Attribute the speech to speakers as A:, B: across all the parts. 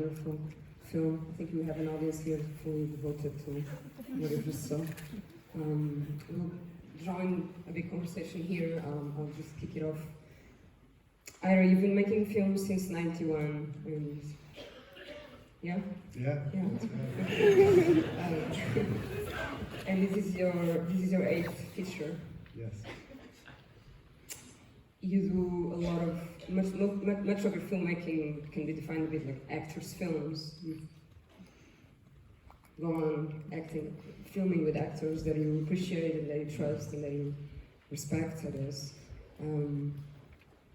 A: wonderful film. I think we have an audience here fully devoted to what you just saw. We'll join a big conversation here. I'll just kick it off. Ira, you've been making films since '91. Yeah?
B: Yeah.
A: That's right. And this is your 8th feature.
B: Yes.
A: You do a lot of much of your filmmaking can be defined a bit like actors' films. You go on acting, filming with actors that you appreciate and that you trust and that you respect, I guess.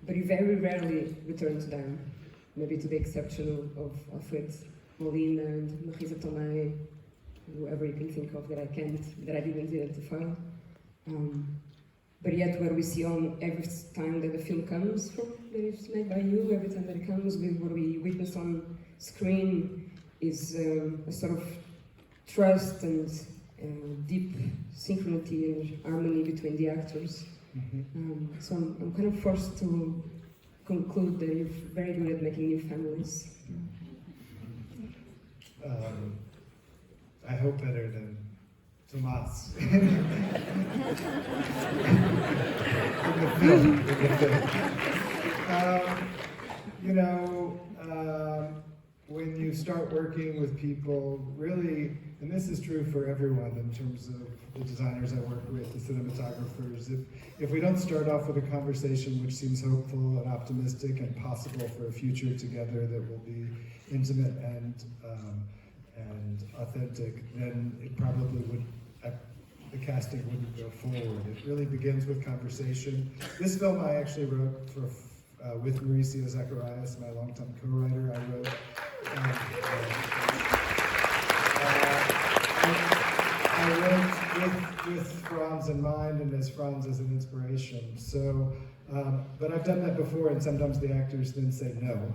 A: But you very rarely return to them. Maybe to the exception of Alfred Molina and Marisa Tomei, whoever you can think of that I didn't identify. But yet what we see on every time that the film comes from, that is made by you, every time that it comes, with what we witness on screen is a sort of trust and deep synchronity and harmony between the actors.
B: Mm-hmm.
A: So I'm kind of forced to conclude that you're very good at making new families.
B: I hope better than Tomas. When you start working with people, really, and this is true for everyone in terms of the designers I work with, the cinematographers, if we don't start off with a conversation which seems hopeful and optimistic and possible for a future together that will be intimate and authentic, then it probably would, the casting wouldn't go forward. It really begins with conversation. This film I actually wrote with Mauricio Zacharias, my longtime co-writer. I wrote with Franz in mind and as Franz as an inspiration. So, but I've done that before, and sometimes the actors then say no.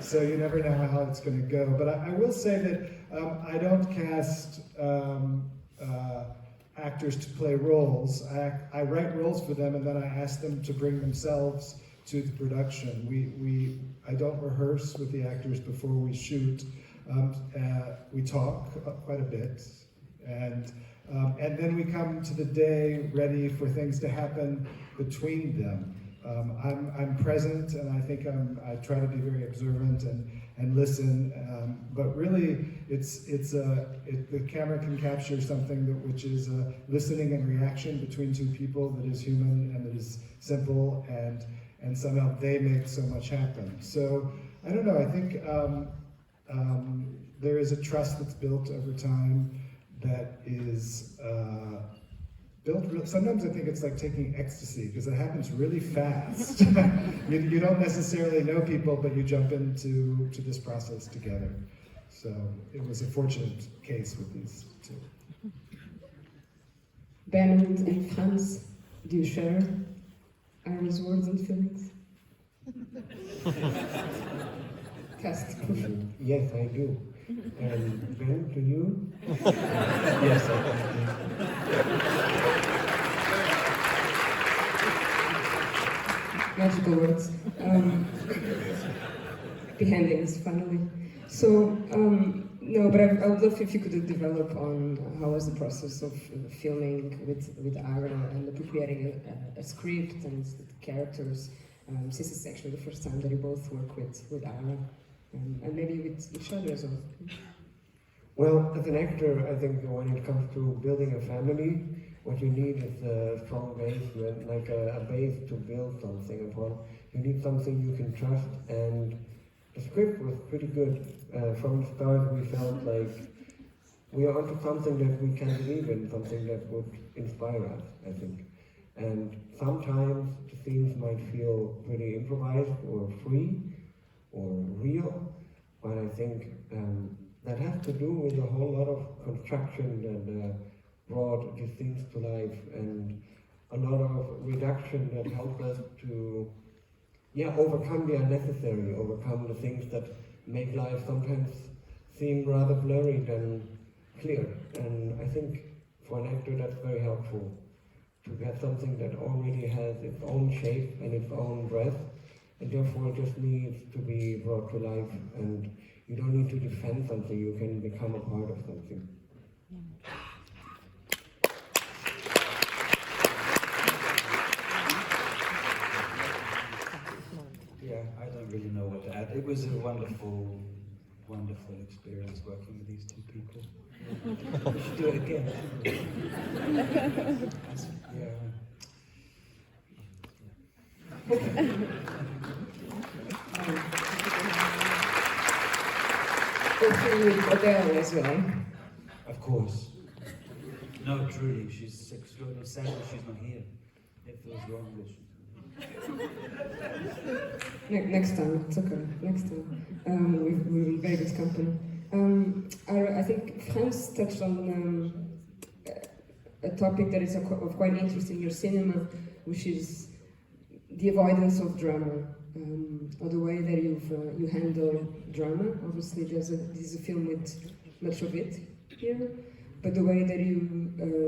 B: So you never know how it's going to go. But I will say that I don't cast actors to play roles. I write roles for them, and then I ask them to bring themselves to the production. I don't rehearse with the actors before we shoot. We talk quite a bit, and then we come to the day ready for things to happen between them. I'm present, and I think I try to be very observant and listen. But really, the camera can capture something which is listening and reaction between two people that is human and that is simple, and somehow they make so much happen. So I don't know. I think there is a trust that's built over time that is built. Sometimes I think it's like taking ecstasy because it happens really fast. You don't necessarily know people, but you jump into this process together. So it was a fortunate case with these two.
A: Ben and Franz, do you share Ira's words and feelings? Test.
C: Yes, I do. And Ben, to you? Yes, I do.
A: Magical words. Beheadings, finally. So, no, but I would love if you could develop on how was the process of filming with Ira and appropriating a script and the characters, since it's actually the first time that you both work with Ira, and maybe with each other as well.
C: Well, as an actor, I think when it comes to building a family, what you need is a strong base, like a base to build something upon. You need something you can trust, and the script was pretty good. From the start, we felt like we are onto something that we can believe in, something that would inspire us, I think. And sometimes the scenes might feel pretty improvised or free or real, but I think that has to do with a whole lot of construction that brought these things to life, and a lot of reduction that helped us to overcome the unnecessary, overcome the things that make life sometimes seem rather blurry than clear. And I think for an actor that's very helpful, to get something that already has its own shape and its own breath, and therefore it just needs to be brought to life. And You don't need to defend something, you can become a part of something.
D: Yeah, I don't really know what to add. It was a wonderful, wonderful experience working with these two people. We should do it again. Yeah.
A: Working with Adele as well.
C: Of course.
D: No, truly, she's extraordinary. Sadly, she's not here. It feels wrong that she's
A: Next time, it's okay. Next time, we're in very good company. I think Frans touched on a topic that is of quite interest in your cinema, which is the avoidance of drama, or the way that you handle drama. Obviously, this is a film with much of it here, but the way that you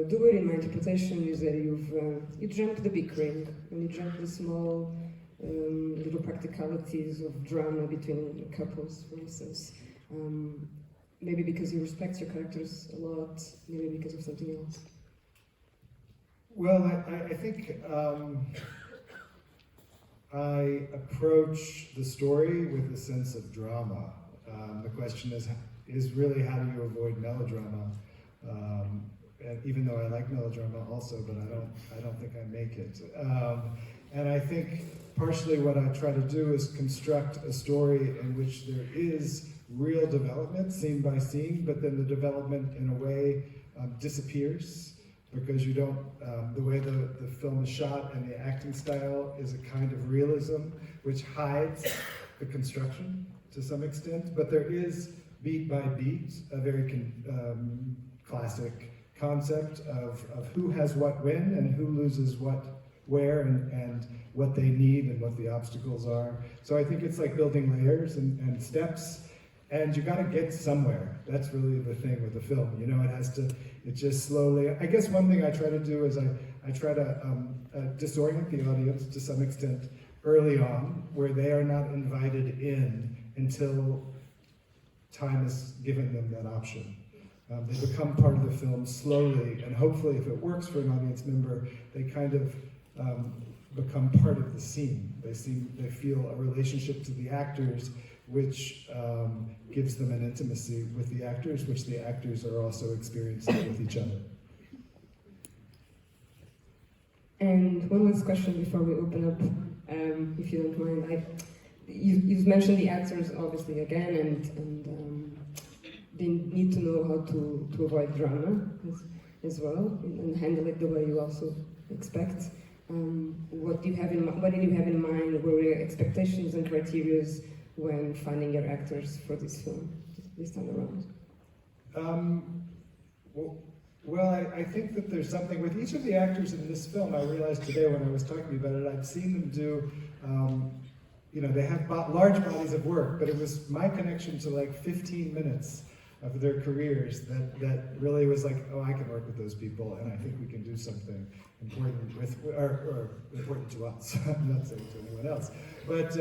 A: do it, in my interpretation, is that you jump the big ring and you jump the small little practicalities of drama between couples, for instance. Maybe because you respect your characters a lot, maybe because of something else.
B: Well, I think I approach the story with a sense of drama. The question is really how do you avoid melodrama? And even though I like melodrama also, but I don't think I make it. And I think partially what I try to do is construct a story in which there is real development, scene by scene, but then the development in a way disappears because you don't, the way the film is shot and the acting style is a kind of realism which hides the construction to some extent, but there is beat by beat a very classic concept of who has what when and who loses what where and what they need and what the obstacles are. So I think it's like building layers and steps, and you gotta get somewhere. That's really the thing with the film, you know, it just slowly, I guess one thing I try to do is I try to disorient the audience to some extent early on, where they are not invited in until time has given them that option. They become part of the film slowly, and hopefully if it works for an audience member, they kind of become part of the scene. They feel a relationship to the actors, which gives them an intimacy with the actors, which the actors are also experiencing with each other.
A: And one last question before we open up, if you don't mind. You've mentioned the actors obviously again, and they need to know how to avoid drama as well, and handle it the way you also expect. What did you have in mind? What were your expectations and criteria when finding your actors for this film this time around?
B: Well, I think that there's something with each of the actors in this film. I realized today when I was talking about it, I've seen them do, they have large bodies of work, but it was my connection to like 15 minutes of their careers that really was like, oh, I can work with those people, and I think we can do something important or important to us. I'm not saying to anyone else. But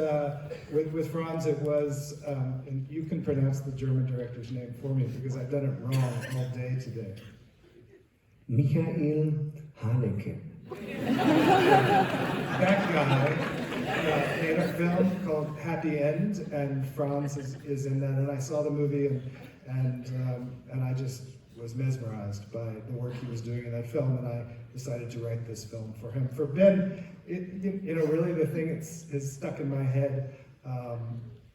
B: with Franz, it was, and you can pronounce the German director's name for me because I've done it wrong all day today.
C: Michael Haneke.
B: That guy made a film called Happy End, and Franz is in that, and I saw the movie, and I just was mesmerized by the work he was doing in that film, and I decided to write this film for him. For Ben, really the thing that is stuck in my head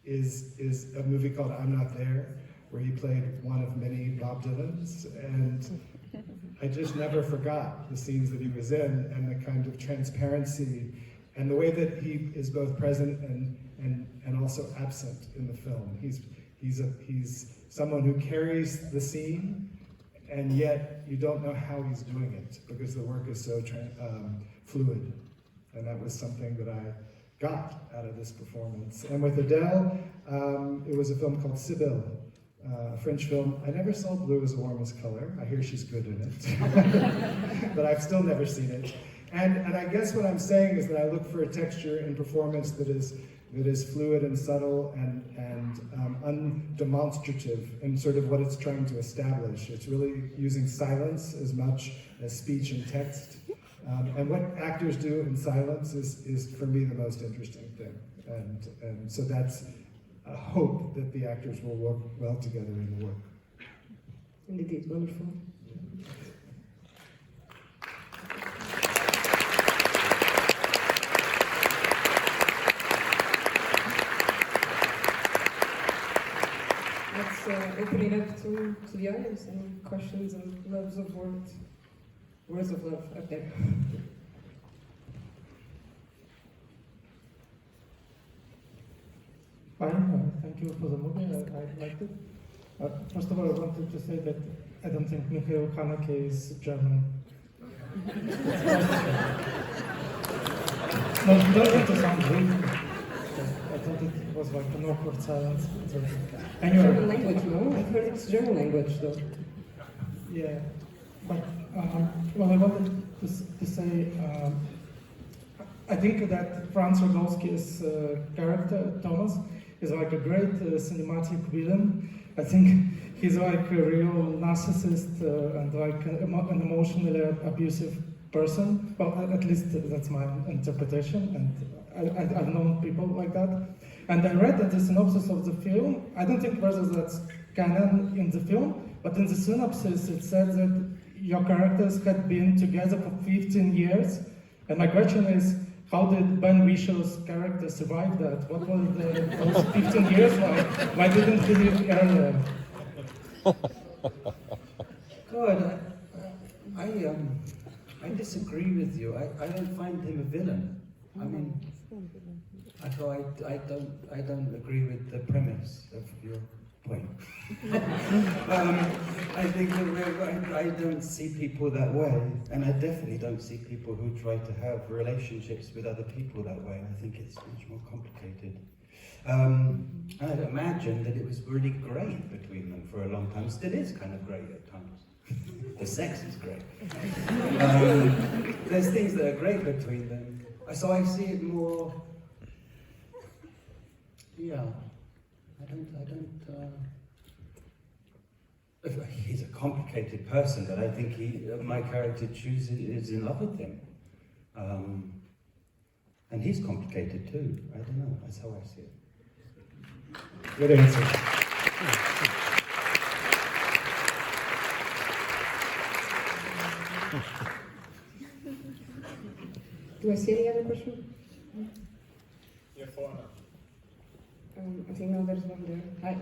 B: is a movie called I'm Not There, where he played one of many Bob Dylans, and I just never forgot the scenes that he was in and the kind of transparency and the way that he is both present and also absent in the film. He's someone who carries the scene, and yet you don't know how he's doing it because the work is so fluid. And that was something that I got out of this performance. And with Adele, it was a film called Sibylle, a French film. I never saw Blue is the Warmest Color. I hear she's good in it, but I've still never seen it. And I guess what I'm saying is that I look for a texture in performance that that is fluid and subtle and undemonstrative in sort of what it's trying to establish. It's really using silence as much as speech and text. And what actors do in silence is for me, the most interesting thing. And so that's a hope that the actors will work well together in the work.
A: Indeed, wonderful. Let's open it up to the audience. Any questions and loves of words of love up there.
E: Fine, thank you for the movie. I liked it. First of all, I wanted to say that I don't think Michael Haneke is German. No, he doesn't sound rude. I thought it was like an awkward silence. So,
A: German
E: anyway,
A: language, no? I've heard it's German language, though.
E: yeah. But, well, I wanted to say, I think that Franz Rogowski's character, Thomas, is like a great cinematic villain. I think he's like a real narcissist and like an emotionally abusive person. Well, at least that's my interpretation, and I've known people like that. And I read that the synopsis of the film, I don't think whether that's canon in the film, but in the synopsis it said that your characters had been together for 15 years. And my question is, how did Ben Whishal's character survive that? What were those 15 years like? Why didn't he leave earlier?
D: God, I disagree with you. I don't find him a villain. I mean, I don't agree with the premise of your point. I think that I don't see people that way, and I definitely don't see people who try to have relationships with other people that way. I think it's much more complicated. I'd imagine that it was really great between them for a long time. Still is kind of great at times. The sex is great. There's things that are great between them. So I see it more. Yeah. He's a complicated person, but I think my character is in love with him. And he's complicated too. I don't know, that's how I see it.
B: Good answer.
A: Do I see any other questions? I think now there's one there. Hi.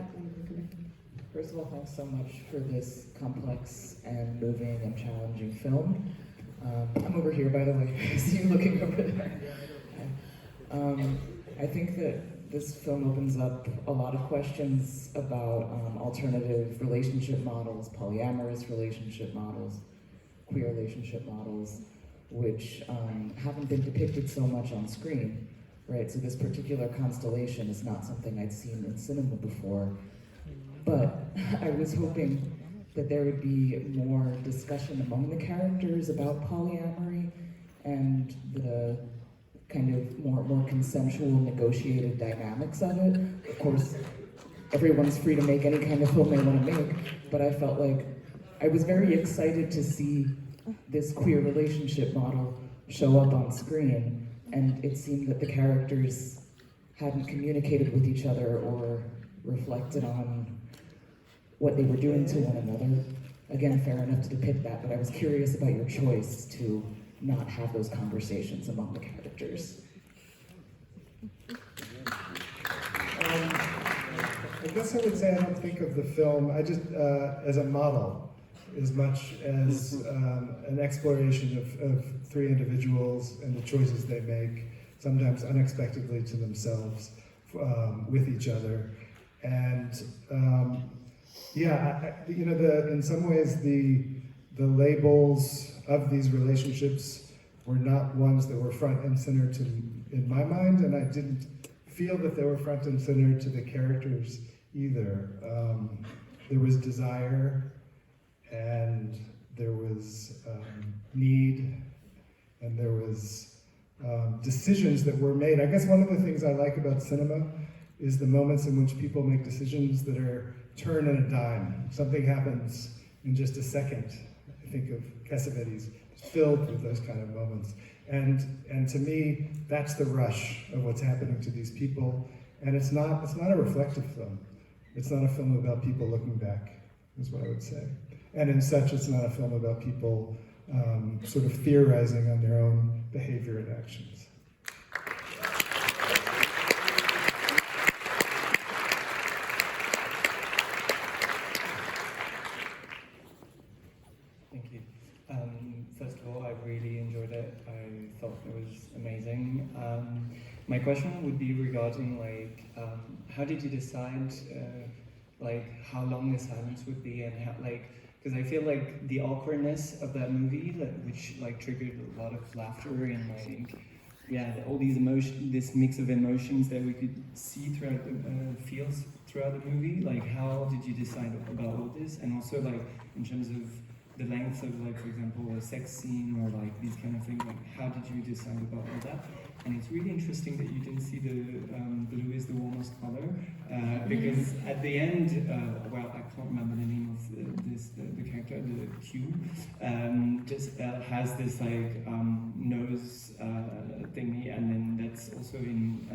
F: First of all, thanks so much for this complex and moving and challenging film. I'm over here, by the way. I see you looking over there. I think that this film opens up a lot of questions about alternative relationship models, polyamorous relationship models, queer relationship models, which haven't been depicted so much on screen, right? So this particular constellation is not something I'd seen in cinema before. But I was hoping that there would be more discussion among the characters about polyamory and the kind of more consensual, negotiated dynamics of it. Of course, everyone's free to make any kind of film they want to make, but I felt like I was very excited to see this queer relationship model show up on screen, and it seemed that the characters hadn't communicated with each other or reflected on what they were doing to one another. Again, fair enough to depict that, but I was curious about your choice to not have those conversations among the characters.
B: I guess I would say I don't think of the film as a model as much as an exploration of three individuals and the choices they make, sometimes unexpectedly to themselves, with each other. And in some ways the labels of these relationships were not ones that were front and center in my mind, and I didn't feel that they were front and center to the characters either. There was desire, and there was need, and there was decisions that were made. I guess one of the things I like about cinema is the moments in which people make decisions that are turn in a dime. Something happens in just a second. I think of Cassavetes, filled with those kind of moments. And to me, that's the rush of what's happening to these people. And it's not a reflective film. It's not a film about people looking back, is what I would say. And in such, it's not a film about people sort of theorizing on their own behavior and actions.
G: Thank you. First of all, I really enjoyed it. I thought it was amazing. My question would be regarding how did you decide how long the silence would be, and how because I feel like the awkwardness of that movie, which triggered a lot of laughter and all these emotions, this mix of emotions that we could see throughout the feels throughout the movie. How did you decide about all this, and also in terms of the length of for example, a sex scene or these kind of things? How did you decide about all that? And it's really interesting that you didn't see the blue is the warmest color, because at the end, I can't remember the name of the character, the Q, just has this nose thingy, and then that's also in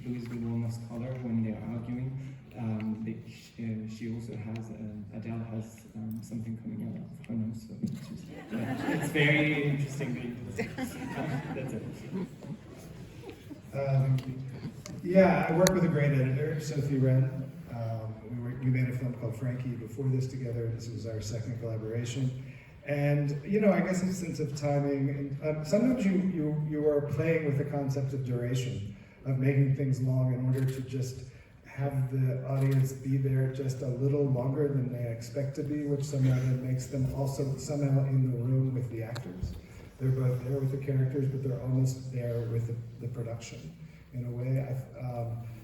G: blue is the warmest color when they're arguing. She also has, Adele has something coming out of her nose, so it's very interesting. That's it.
B: I work with a great editor, Sophie Wren. We made a film called Frankie before this together. This was our second collaboration. And, I guess a sense of timing. And, sometimes you are playing with the concept of duration, of making things long in order to just have the audience be there just a little longer than they expect to be, which somehow then makes them also somehow in the room with the actors. They're both there with the characters, but they're almost there with the production in a way.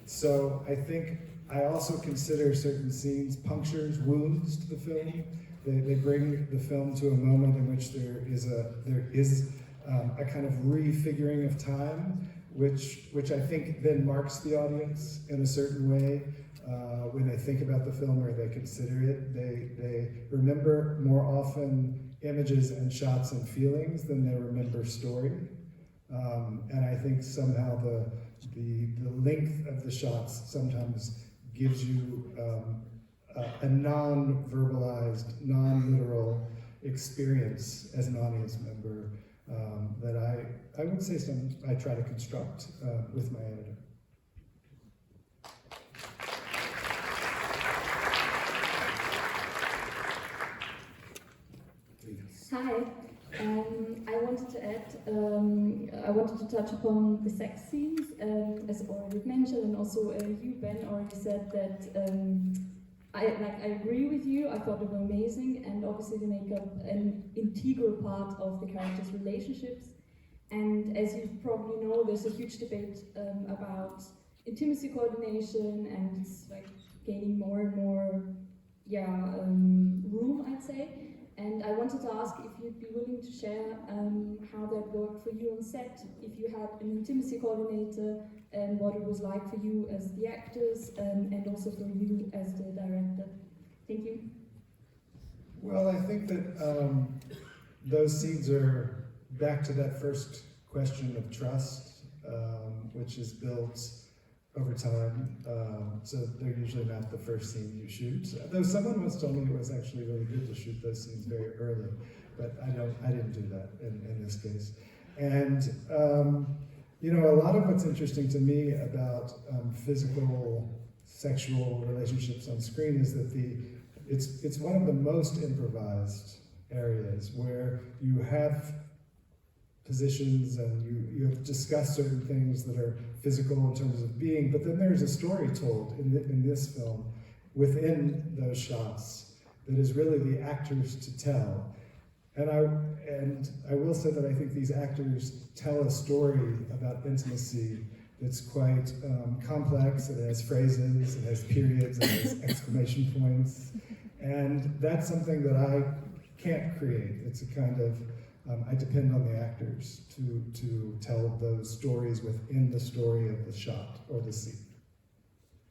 B: So I think I also consider certain scenes punctures, wounds to the film. They bring the film to a moment in which there is a kind of refiguring of time, which I think then marks the audience in a certain way. When they think about the film or they consider it, they remember more often images and shots and feelings than they remember story. And I think somehow the length of the shots sometimes gives you a non-verbalized, non-literal experience as an audience member that I would say I try to construct with my editor.
H: Hi, I wanted to add, I wanted to touch upon the sex scenes, as already mentioned, and also you, Ben, already said that I agree with you. I thought they were amazing, and obviously they make up an integral part of the characters' relationships. And as you probably know, there's a huge debate about intimacy coordination, and it's gaining more and more, room, I'd say. And I wanted to ask if you'd be willing to share how that worked for you on set, if you had an intimacy coordinator, and what it was like for you as the actors, and also for you as the director. Thank you.
B: Well, I think that those scenes are back to that first question of trust, which is built over time. So they're usually not the first scene you shoot. Though someone once told me it was actually really good to shoot those scenes very early, but I didn't do that in this case. And a lot of what's interesting to me about physical, sexual relationships on screen is that it's one of the most improvised areas where you have positions and you have discussed certain things that are physical in terms of being, but then there's a story told in this film within those shots that is really the actors to tell. And I will say that I think these actors tell a story about intimacy that's quite complex. It has phrases, it has periods, it has exclamation points, and that's something that I can't create. It's a kind of I depend on the actors to tell those stories within the story of the shot or the scene.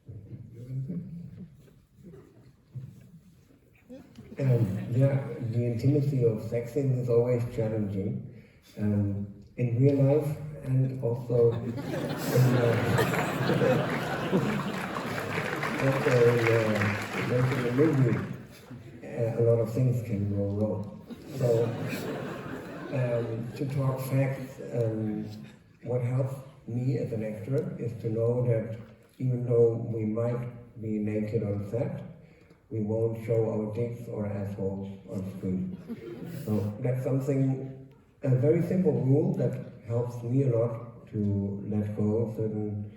B: You have anything?
C: Yeah, the intimacy of sex scenes is always challenging. In real life and also in, making a movie, a lot of things can go wrong. So, to talk facts, what helps me as an actor is to know that even though we might be naked on set, we won't show our dicks or assholes on screen. So that's something, a very simple rule that helps me a lot to let go of certain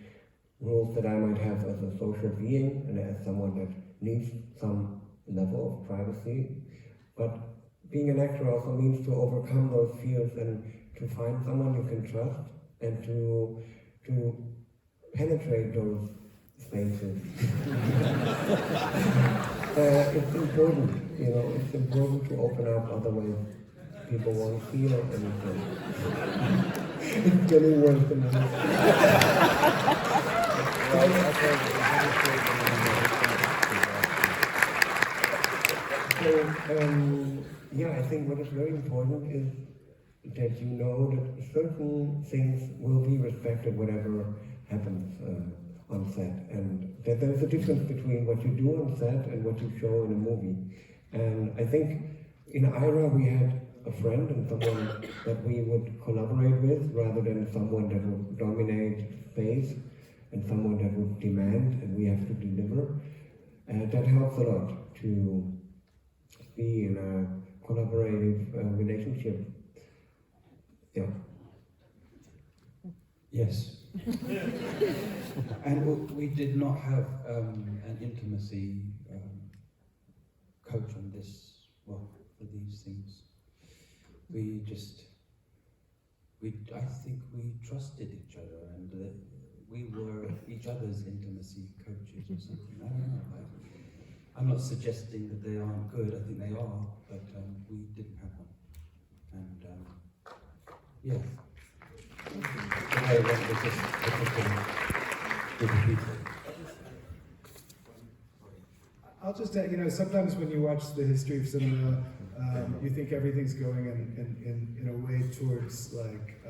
C: rules that I might have as a social being and as someone that needs some level of privacy. But being an actor also means to overcome those fears and to find someone you can trust and to penetrate those spaces. It's important, you know, it's important to open up, otherwise people won't feel anything. It's getting worse than that. So, yeah, I think what is very important is that you know that certain things will be respected whatever happens on set, and that there's a difference between what you do on set and what you show in a movie. And I think in Ira we had a friend and someone that we would collaborate with rather than someone that would dominate space and someone that would demand and we have to deliver. And that helps a lot to be in a collaborative relationship. Yeah.
D: Yes. And we did not have an intimacy coach on this, well, for these things. I think we trusted each other and we were each other's intimacy coaches or something. I don't know. I'm not suggesting that they aren't good, I think they are, but we didn't have one. And yeah.
B: I'll just add, you know, sometimes when you watch the history of cinema, you think everything's going in a way towards like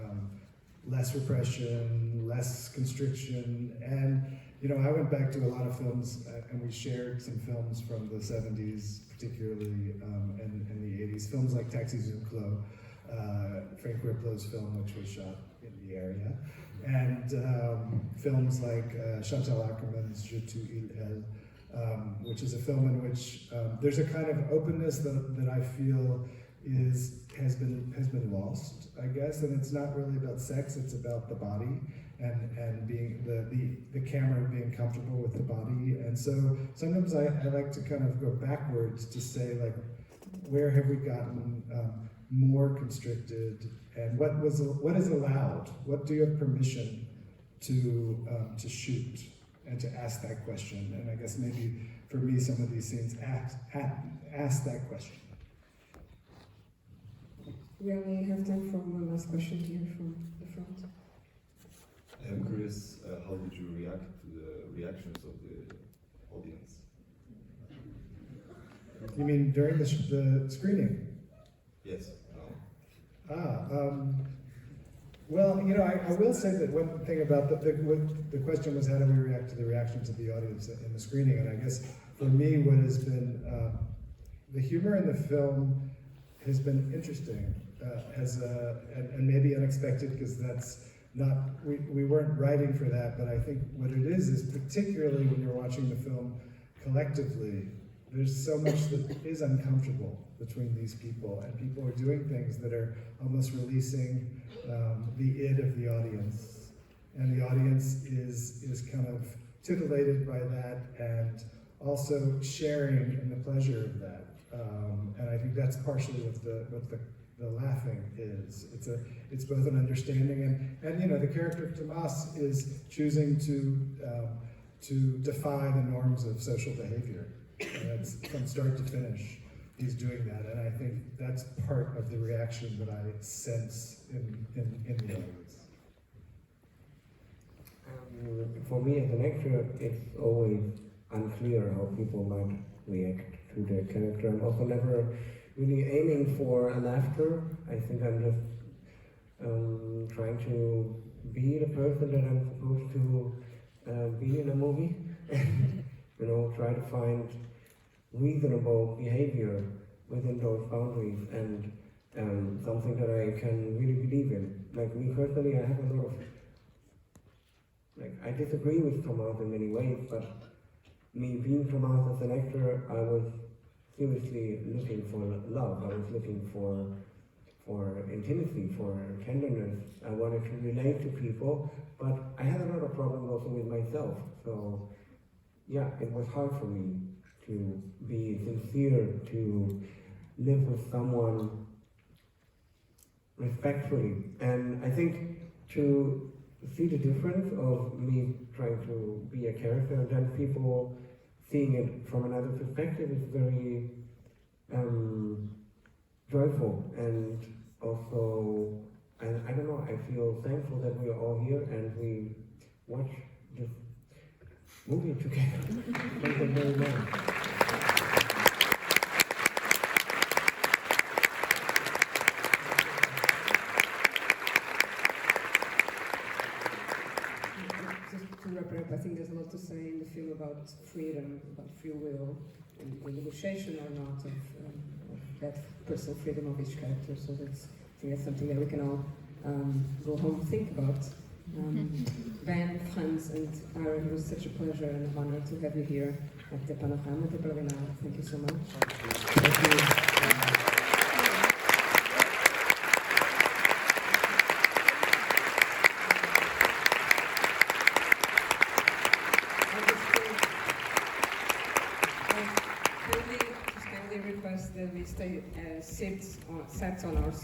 B: less repression, less constriction, and you know, I went back to a lot of films, and we shared some films from the 70s, particularly, and the 80s. Films like Taxi Zouklo, Frank Ripplow's film, which was shot in the area, and films like Chantal Ackerman's Je tue il elle, which is a film in which there's a kind of openness that I feel has been lost, I guess, and it's not really about sex, it's about the body and being the camera being comfortable with the body. And so sometimes I like to kind of go backwards to say, like, where have we gotten more constricted, and what is allowed? What do you have permission to shoot and to ask that question? And I guess maybe for me, some of these scenes ask that question.
A: We only have time for one last question here from the front.
I: I'm curious, how did you react to the reactions of the audience?
B: You mean during the screening?
I: Yes.
B: Well, you know, I will say that one thing about the question was, how do we react to the reactions of the audience in the screening? And I guess for me, what has been the humor in the film has been interesting, and maybe unexpected, because that's not, we weren't writing for that, but I think what it is particularly when you're watching the film collectively, there's so much that is uncomfortable between these people, and people are doing things that are almost releasing the id of the audience, and the audience is kind of titillated by that, and also sharing in the pleasure of that. And I think that's partially what the laughing is. It's both an understanding and you know, the character of Tomas is choosing to defy the norms of social behavior. And that's from start to finish. he's doing that, and I think that's part of the reaction that I sense in the audience.
C: For me as an actor, it's always unclear how people might react to the character. I'm also never really aiming for a laughter. I think I'm just trying to be the person that I'm supposed to be in a movie, and try to find reasonable behavior within those boundaries, and something that I can really believe in. Like me personally, I have a lot of, I disagree with Thomas in many ways, but me being Thomas as an actor, I was seriously looking for love. I was looking for intimacy, for tenderness. I wanted to relate to people, but I had a lot of problems also with myself. So yeah, it was hard for me to be sincere, to live with someone respectfully. And I think to see the difference of me trying to be a character and then people seeing it from another perspective is very joyful, and also, and I don't know, I feel thankful that we are all here and we watch this movie together. Thank you very much.
A: Just to wrap it up, I think there's a lot to say in the film about freedom, about free will, and the negotiation or not of that personal freedom of each character. So I think that's something that we can all go home and think about. Ben, Franz, and Aaron, it was such a pleasure and an honor to have you here at the Panorama de Berlinale. Thank you so much.
B: Thank you.
A: Kindly request that we stay sat on our seats.